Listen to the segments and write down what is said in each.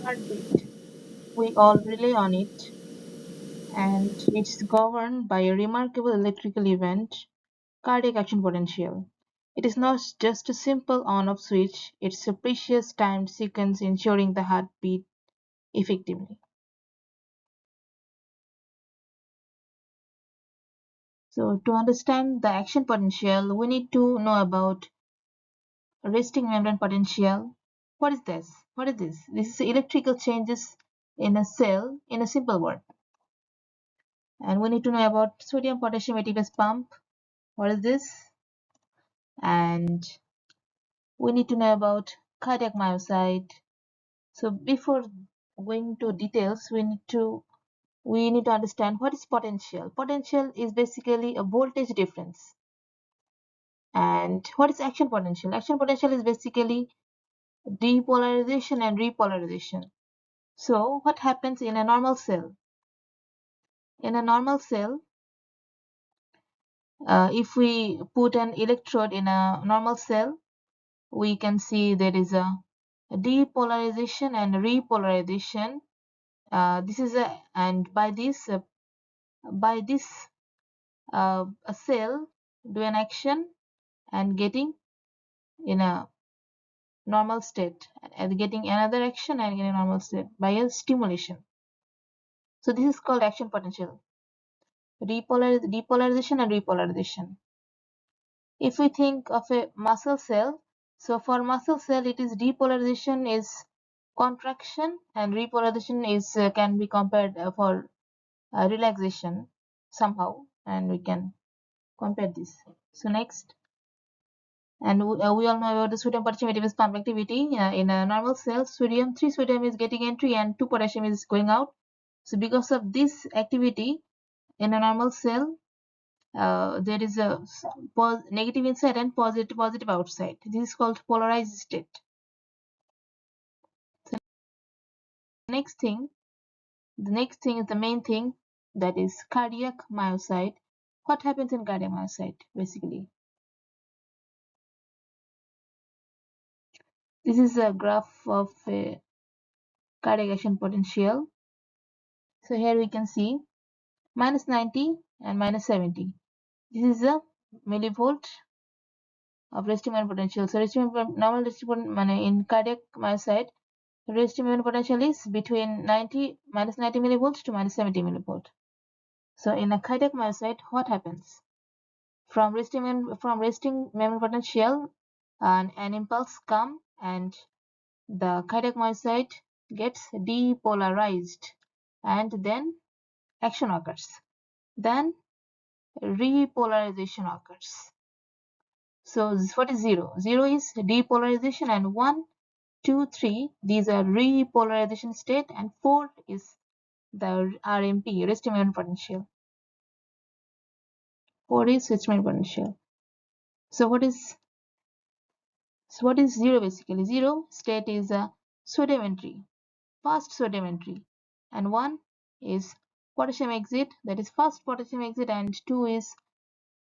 heartbeat. We all rely on it, and it's governed by a remarkable electrical event, cardiac action potential. It is not just a simple on-off switch, it's a precious timed sequence ensuring the heart beat effectively. So to understand the action potential, we need to know about resting membrane potential. What is this? What is this? This is electrical changes in a cell in a simple word. And we need to know about sodium potassium ATPase pump. What is this? And we need to know about cardiac myocyte. So before going to details, we need to understand what is potential. Potential is basically a voltage difference. And what is action potential? Action potential is basically depolarization and repolarization. So what happens in a normal cell? In a normal cell, if we put an electrode in a normal cell, we can see there is a depolarization and repolarization. This is a and by this a cell do an action and getting in a normal state and getting another action and in a normal state by a stimulation. So this is called action potential. Depolarization and repolarization. If we think of a muscle cell, so for muscle cell it is depolarization is contraction and repolarization is can be compared for relaxation somehow, and we can compare this. So next, and we all know about the sodium potassium ATPase pump activity. In a normal cell, 3 sodium is getting entry and 2 potassium is going out. So because of this activity in a normal cell, there is a negative inside and positive outside. This is called polarized state. So the next thing is the main thing, that is cardiac myocyte. What happens in cardiac myocyte basically? This is a graph of a cardiac action potential. So here we can see minus 90 and minus 70. This is a millivolt of resting membrane potential. So normal resting in cardiac myocyte, resting membrane potential is between minus 90 millivolts to minus 70 millivolt. So in a cardiac myocyte, what happens? From resting membrane potential, an impulse comes and the cardiac myocyte gets depolarized, and then action occurs. Then repolarization occurs. So what is 0? 0 is depolarization, and 1, 2, 3, these are repolarization state, and 4 is the RMP, resting membrane potential. 4 is resting membrane potential. So what is 0 basically? 0 state is a sodium entry, fast sodium entry, and 1 is potassium exit, that is fast potassium exit, and 2 is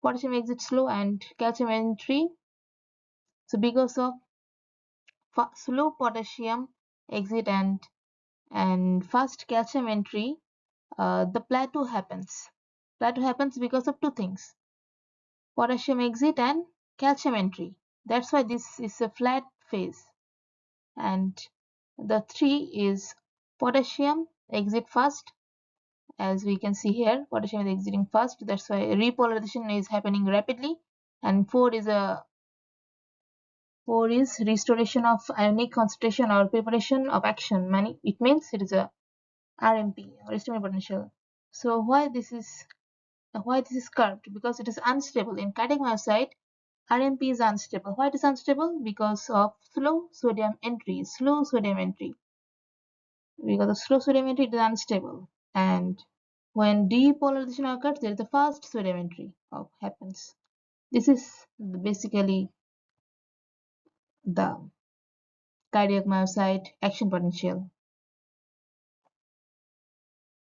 potassium exit slow and calcium entry. So because of slow potassium exit and fast calcium entry, the plateau happens. Plateau happens because of two things: potassium exit and calcium entry. That's why this is a flat phase. And the 3 is potassium exit fast. As we can see here, potassium is exiting fast. That's why repolarization is happening rapidly. And 4 is restoration of ionic concentration or preparation of action. It means it is a RMP, resting membrane potential. So why this is curved? Because it is unstable. In cardiac myocyte, RMP is unstable. Why it is unstable? Because of slow sodium entry. Because of slow sodium entry, it is unstable. And when depolarization occurs, there is a fast sodium entry happens. This is basically the cardiac myocyte action potential.